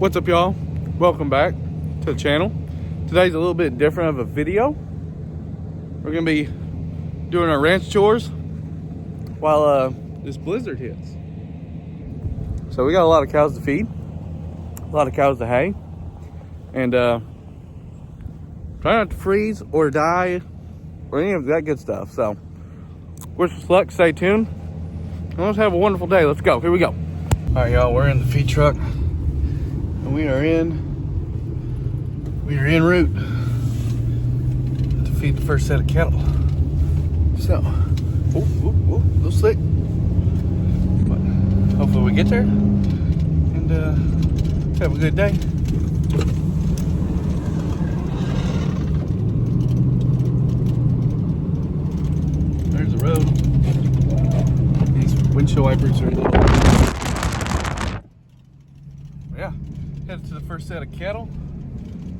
What's up, y'all? Welcome back to the channel. Today's a little bit different of a video. We're gonna be doing our ranch chores while this blizzard hits. So we got a lot of cows to feed, a lot of cows to hay, and try not to freeze or die or any of that good stuff. So wish us luck, stay tuned, and let's have a wonderful day. Let's go. Here we go. All right, y'all, we're in the feed truck and we are en route to feed the first set of cattle. So, a little slick, but hopefully we get there and have a good day. There's the road. These windshield wipers are a little. Yeah, headed to the first set of cattle.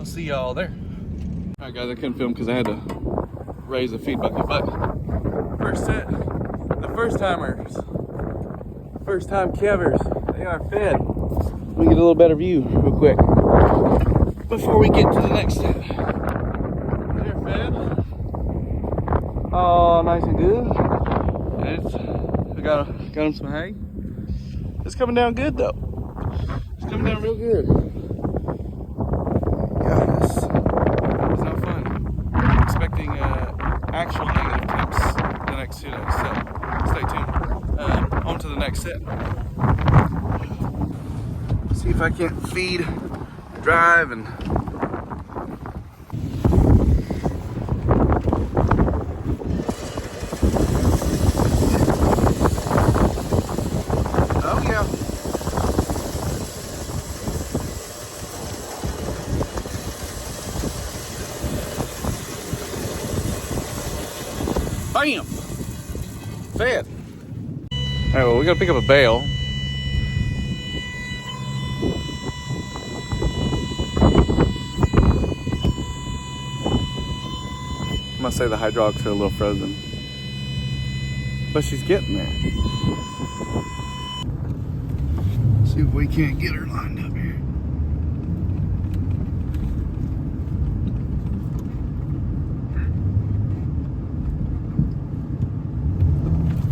I'll see y'all there. All right, guys, I couldn't film because I had to raise the feed bucket, but first set, the first timers, first time calvers, they are fed. Let me get a little better view real quick before we get to the next set. They're fed. Oh, nice and good. I got them some hay. It's coming down good though. It's coming down real good. Yeah, it's not fun. I'm expecting actual negative temps the next 2 days, so stay tuned. On to the next set. See if I can't feed, drive, and oh yeah. Bam! Fed. Alright, well, we gotta pick up a bale. I must say the hydraulics are a little frozen, but she's getting there. See if we can't get her lined up here.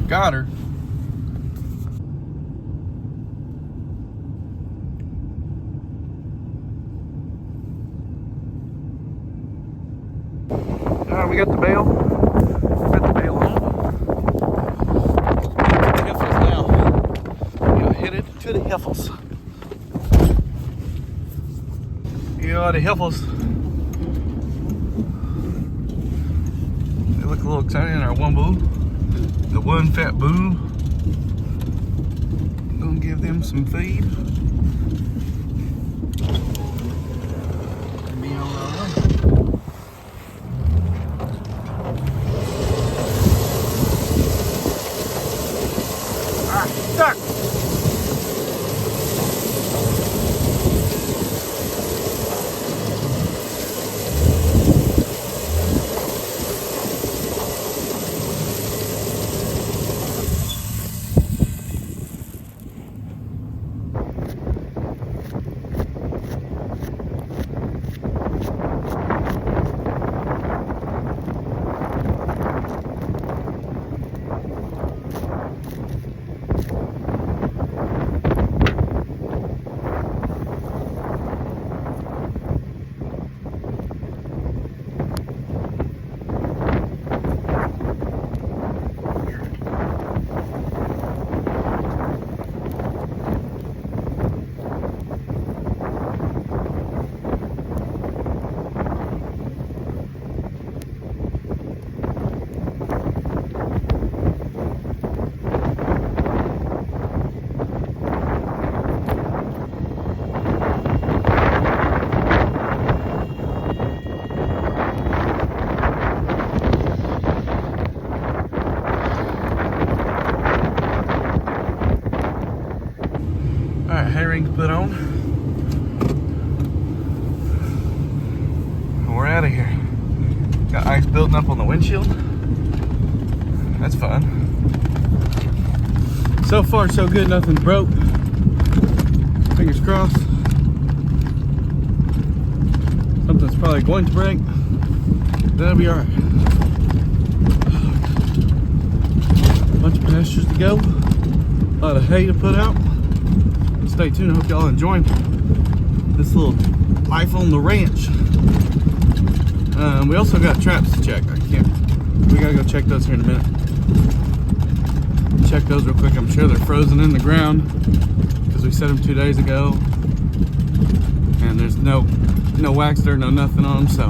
Got her. All right, we got the bale. Got the bale on. The heifers now. Yeah, headed to the heifers. Yeah, the heifers. They look a little excited in our one bull. The one fat boo. Gonna give them some feed. And be on our way. Ah, stuck! Ring to put on. We're out of here. Got ice building up on the windshield. That's fun. So far, so good. Nothing broke. Fingers crossed. probably going to break. That'll be alright. Bunch of pastures to go. A lot of hay to put out. Stay tuned. I hope y'all enjoying this little life on the ranch. We also got traps to check. We gotta go check those here in a minute. Check those real quick. I'm sure they're frozen in the ground because we set them 2 days ago, and there's no wax dirt, no nothing on them. So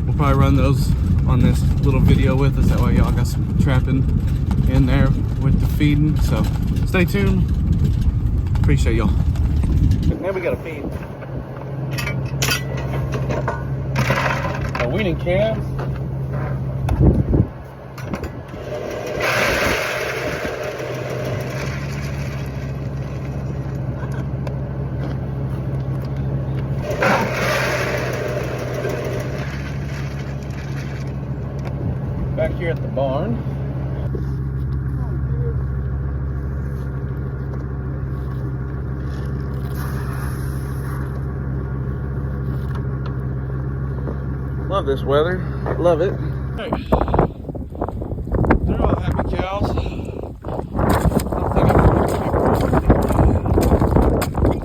we'll probably run those on this little video with us. That way y'all got some trapping in there with the feeding. So stay tuned. Appreciate y'all. Now we gotta feed our weaning calves. Back here at the barn. Love this weather. Love it. Hey. They're all happy cows. I don't think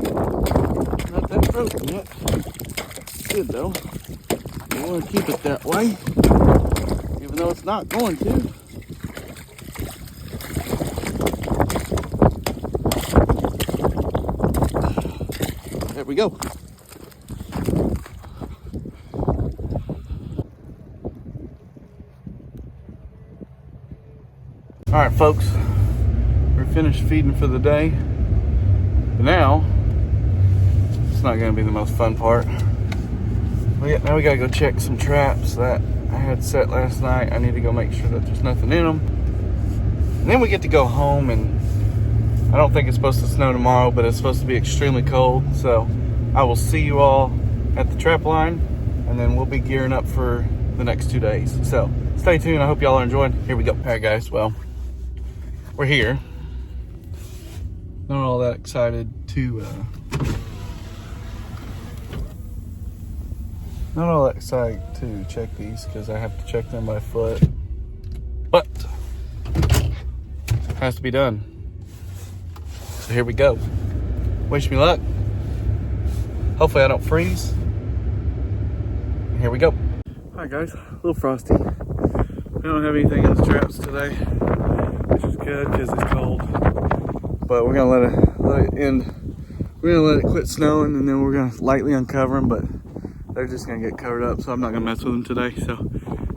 I'm not that frozen yet. Good though. I want to keep it that way, even though it's not going to. There we go. All right, folks, we're finished feeding for the day. But now, it's not gonna be the most fun part. Now we gotta go check some traps that I had set last night. I need to go make sure that there's nothing in them. And then we get to go home, and I don't think it's supposed to snow tomorrow, but it's supposed to be extremely cold. So I will see you all at the trap line, and then we'll be gearing up for the next 2 days. So stay tuned. I hope y'all are enjoying. Here we go. All right, guys. Well, we're here. Not all that excited to check these because I have to check them by foot, but it has to be done. So here we go. Wish me luck. Hopefully I don't freeze. Here we go. All right, guys, a little frosty. We don't have anything in the traps today, which is good because it's cold. But we're gonna let it end. We're gonna let it quit snowing, and then we're gonna lightly uncover them. But they're just gonna get covered up, so I'm not gonna mess with them today. So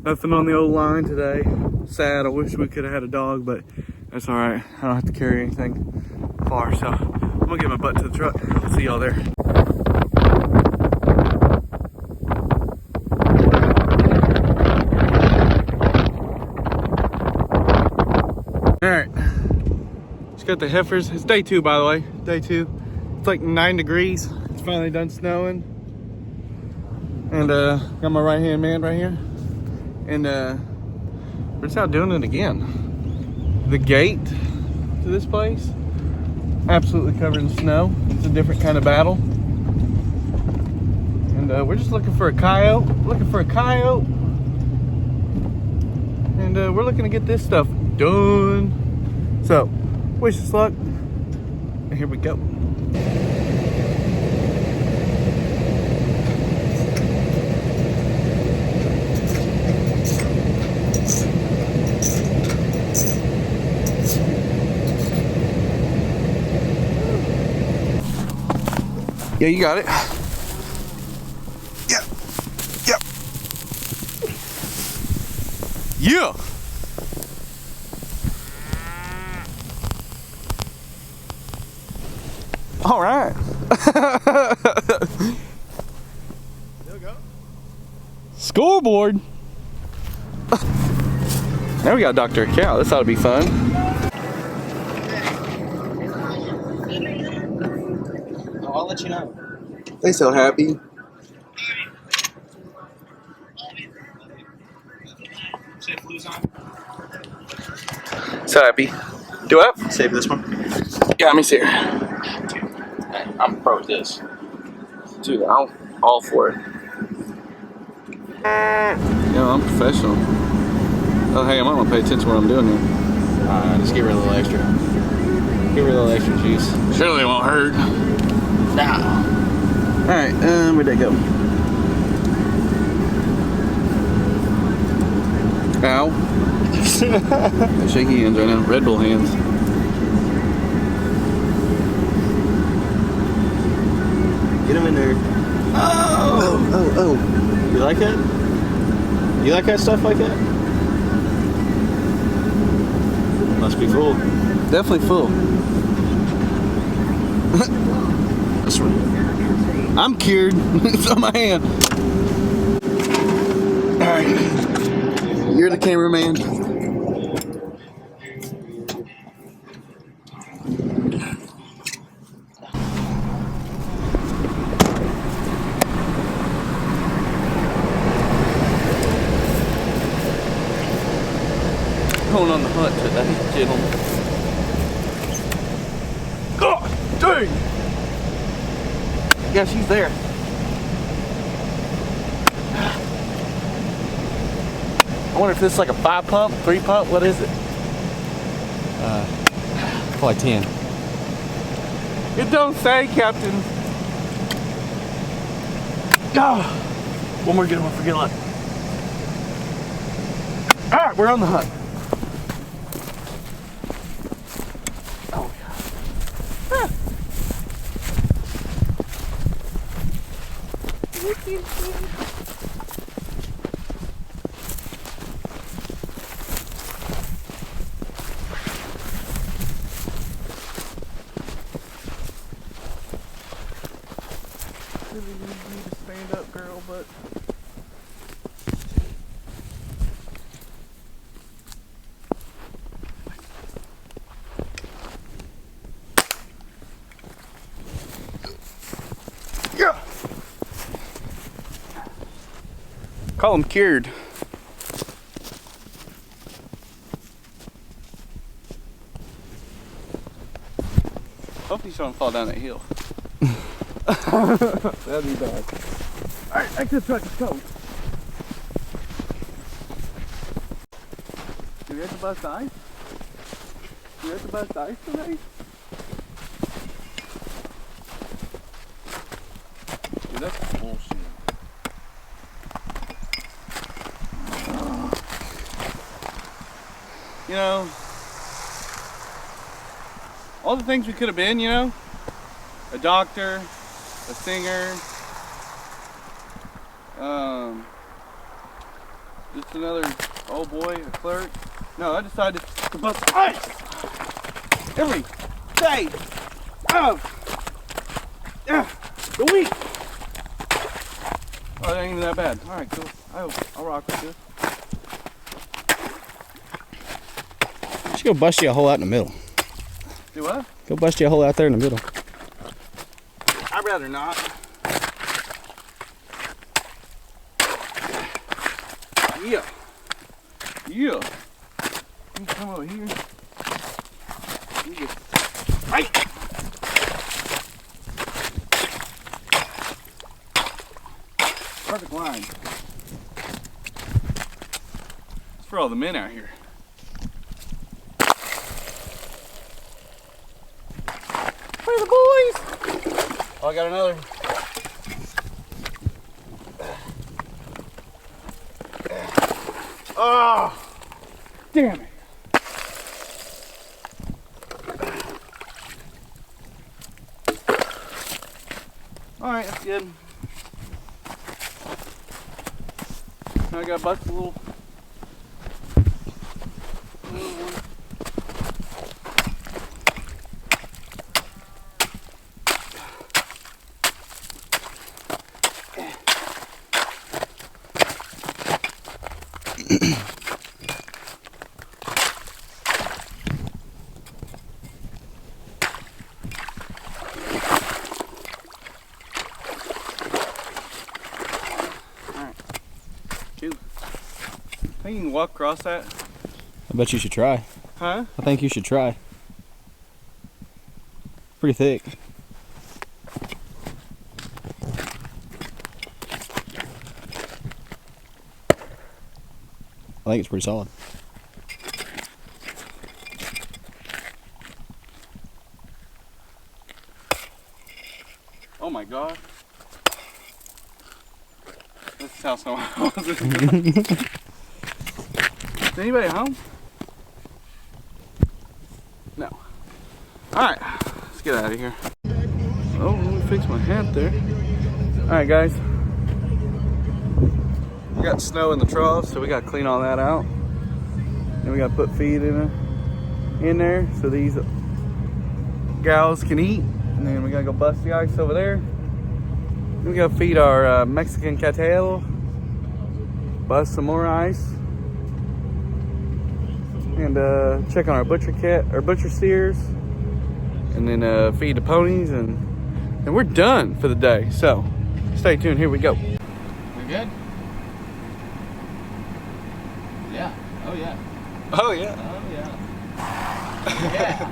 nothing on the old line today. Sad. I wish we could have had a dog, but that's all right. I don't have to carry anything far. So I'm gonna get my butt to the truck. I'll see y'all there. All right, just got the heifers. It's day 2, by the way. Day 2. It's like 9 degrees. It's finally done snowing. And got my right hand man right here. And we're just out doing it again. The gate to this place, absolutely covered in snow. It's a different kind of battle. And we're just looking for a coyote. And we're looking to get this stuff done. So, wish us luck. And here we go. Yeah, you got it. Yeah. Yep. Yeah. All right. There we go. Scoreboard. Now we got Dr. Cow. This ought to be fun. I'll let you know. They so happy. So happy. Do up? Save this one. Yeah, let me see here. I'm pro at this. Dude, I'm all for it. Yeah, I'm professional. Oh, hey, I might want to pay attention to what I'm doing here. Just give her a little extra. Give her a little extra juice. Surely it won't hurt. Nah. Alright, where'd that go? Ow. Shaky hands right now. Red Bull hands. Get him in there. Oh. You like that? You like that stuff like that? Must be full. Definitely full. This one. I'm cured. It's on my hand. Alright. You're the cameraman. Going on the hunt today, gentlemen. God dang! Yeah, she's there. I wonder if this is like a 5 pump, 3 pump, what is it? Probably 10. It don't say, Captain. Oh, one more good one, forget luck. Alright, we're on the hunt. Oh, yeah. Ah. Really need you to stand up, girl, but yeah. Call him cured. Hopefully you don't fall down that hill. That'd be bad. Alright, back to the truck, let's go. Do we have to bust ice? Do we have to bust ice today? Dude, that's bullshit. You know, all the things we could have been, you know? A doctor, a singer, just another old boy, a clerk. No, I decided to bust ice every day of the week. Oh, that ain't even that bad. All right, cool. I'll rock with this. You should go bust you a hole out in the middle. Do what? Go bust you a hole out there in the middle. I'd rather not. Yeah. Yeah. Let me come over here. Let me get right. Perfect line. It's for all the men out here. Where are the boys? Oh, I got another. Oh, damn it. All right, that's good. Now I got to bust a little one. I think you can walk across that. I bet you should try. Huh? I think you should try. Pretty thick. I think it's pretty solid. Oh my god. This is how someone was. Is anybody home? No. Alright, let's get out of here. Oh, let me fix my hat there. Alright guys. We got snow in the trough, so we gotta clean all that out. Then we gotta put feed in there so these gals can eat. And then we gotta go bust the ice over there. Then we gotta feed our Mexican cattle. Bust some more ice. And check on our butcher steers. And then feed the ponies, and we're done for the day. So stay tuned, here we go. We good? Yeah. Oh yeah. Oh yeah. Oh yeah. Yeah.